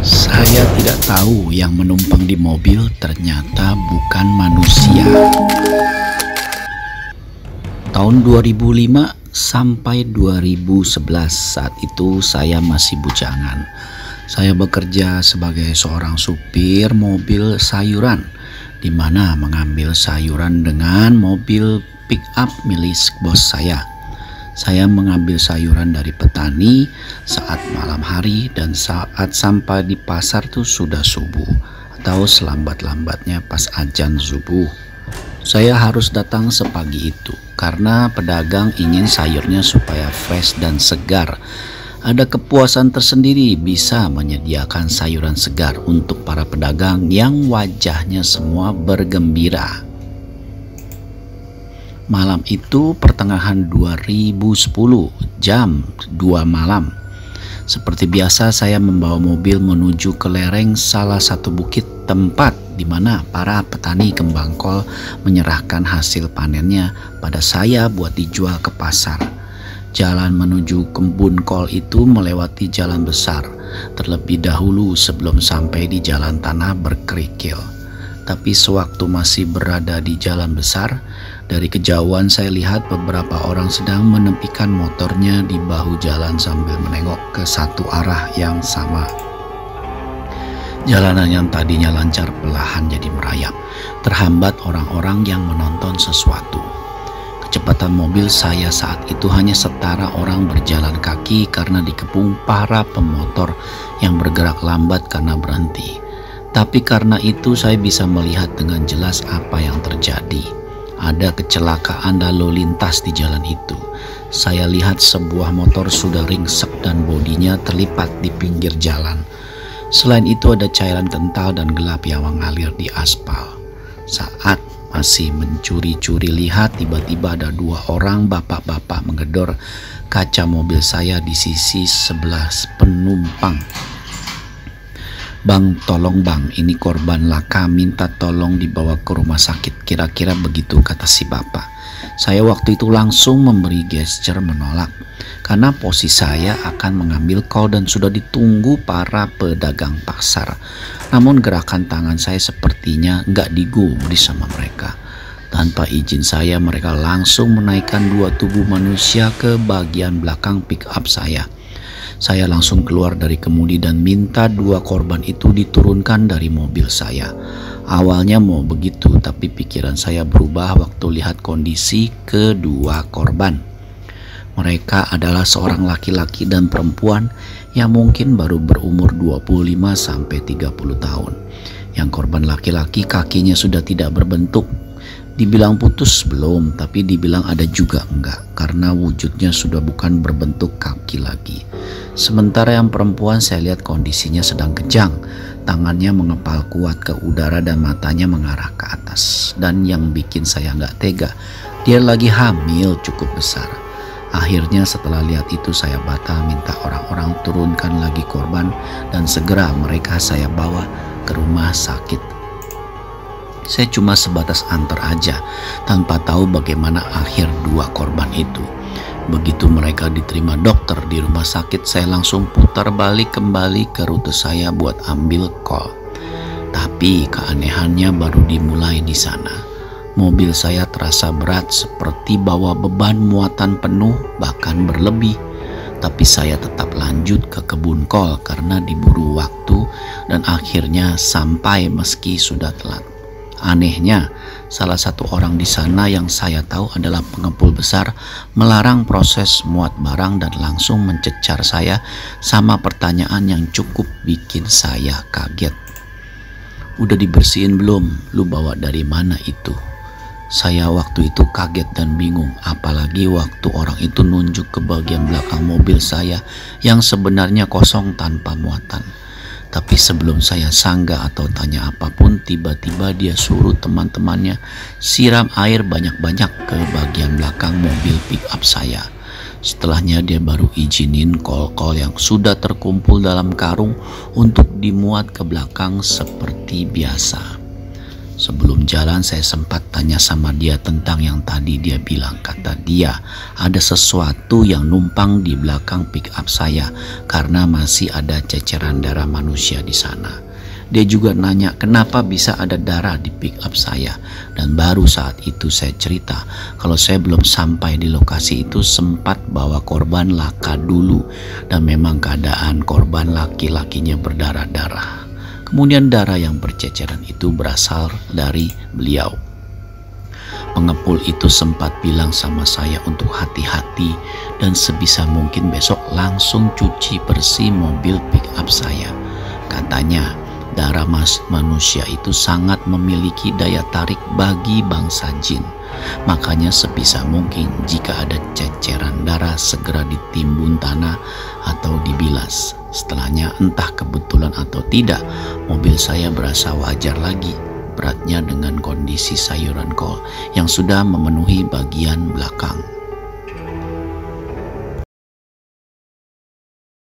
Saya tidak tahu yang menumpang di mobil ternyata bukan manusia. Tahun 2005 sampai 2011, saat itu saya masih bujangan. Saya bekerja sebagai seorang supir mobil sayuran, di mana mengambil sayuran dengan mobil pick up milik bos saya. Saya mengambil sayuran dari petani saat malam hari, dan saat sampai di pasar tuh sudah subuh atau selambat-lambatnya pas azan subuh. Saya harus datang sepagi itu karena pedagang ingin sayurnya supaya fresh dan segar. Ada kepuasan tersendiri bisa menyediakan sayuran segar untuk para pedagang yang wajahnya semua bergembira. Malam itu pertengahan 2010, jam 2 malam. Seperti biasa saya membawa mobil menuju ke lereng salah satu bukit, tempat di mana para petani kembang kol menyerahkan hasil panennya pada saya buat dijual ke pasar. Jalan menuju kebun kol itu melewati jalan besar terlebih dahulu sebelum sampai di jalan tanah berkerikil. Tapi sewaktu masih berada di jalan besar, dari kejauhan saya lihat beberapa orang sedang menepikan motornya di bahu jalan sambil menengok ke satu arah yang sama. Jalanan yang tadinya lancar perlahan jadi merayap, terhambat orang-orang yang menonton sesuatu. Kecepatan mobil saya saat itu hanya setara orang berjalan kaki karena dikepung para pemotor yang bergerak lambat karena berhenti. Tapi karena itu saya bisa melihat dengan jelas apa yang terjadi. Ada kecelakaan lalu lintas di jalan itu. Saya lihat sebuah motor sudah ringsek dan bodinya terlipat di pinggir jalan. Selain itu ada cairan kental dan gelap yang mengalir di aspal. Saat masih mencuri-curi lihat, tiba-tiba ada dua orang bapak-bapak menggedor kaca mobil saya di sisi sebelah penumpang. "Bang, tolong bang, ini korban laka, minta tolong dibawa ke rumah sakit," kira-kira begitu kata si bapak. Saya waktu itu langsung memberi gesture menolak karena posisi saya akan mengambil kol dan sudah ditunggu para pedagang pasar. Namun gerakan tangan saya sepertinya nggak digubris sama mereka. Tanpa izin saya, mereka langsung menaikkan dua tubuh manusia ke bagian belakang pick up saya. Saya langsung keluar dari kemudi dan minta dua korban itu diturunkan dari mobil saya. Awalnya mau begitu, tapi pikiran saya berubah waktu lihat kondisi kedua korban. Mereka adalah seorang laki-laki dan perempuan yang mungkin baru berumur 25 sampai 30 tahun. Yang korban laki-laki kakinya sudah tidak berbentuk. Dibilang putus belum, tapi dibilang ada juga enggak, karena wujudnya sudah bukan berbentuk kaki lagi. Sementara yang perempuan saya lihat kondisinya sedang kejang, tangannya mengepal kuat ke udara dan matanya mengarah ke atas. Dan yang bikin saya nggak tega, dia lagi hamil cukup besar. Akhirnya setelah lihat itu saya batal minta orang-orang turunkan lagi korban dan segera mereka saya bawa ke rumah sakit. Saya cuma sebatas antar aja tanpa tahu bagaimana akhir dua korban itu. Begitu mereka diterima dokter di rumah sakit, saya langsung putar balik kembali ke rute saya buat ambil kol. Tapi keanehannya baru dimulai di sana. Mobil saya terasa berat seperti bawa beban muatan penuh, bahkan berlebih. Tapi saya tetap lanjut ke kebun kol karena diburu waktu dan akhirnya sampai meski sudah telat. Anehnya, salah satu orang di sana yang saya tahu adalah pengepul besar melarang proses muat barang dan langsung mencecar saya sama pertanyaan yang cukup bikin saya kaget. "Udah dibersihin belum? Lu bawa dari mana itu?" Saya waktu itu kaget dan bingung, apalagi waktu orang itu nunjuk ke bagian belakang mobil saya yang sebenarnya kosong tanpa muatan. Tapi sebelum saya sanggah atau tanya apapun, tiba-tiba dia suruh teman-temannya siram air banyak-banyak ke bagian belakang mobil pick up saya. Setelahnya dia baru izinin kol-kol yang sudah terkumpul dalam karung untuk dimuat ke belakang seperti biasa. Sebelum jalan saya sempat tanya sama dia tentang yang tadi dia bilang. Kata dia ada sesuatu yang numpang di belakang pick up saya karena masih ada ceceran darah manusia di sana. Dia juga nanya kenapa bisa ada darah di pick up saya. Dan baru saat itu saya cerita kalau saya belum sampai di lokasi itu sempat bawa korban laka dulu. Dan memang keadaan korban laki-lakinya berdarah-darah. Kemudian darah yang berceceran itu berasal dari beliau. Pengepul itu sempat bilang sama saya untuk hati-hati dan sebisa mungkin besok langsung cuci bersih mobil pick up saya. Katanya darah manusia itu sangat memiliki daya tarik bagi bangsa jin. Makanya sebisa mungkin jika ada ceceran darah segera ditimbun tanah atau dibilas. Setelahnya entah kebetulan atau tidak, mobil saya berasa wajar lagi. Beratnya dengan kondisi sayuran kol yang sudah memenuhi bagian belakang.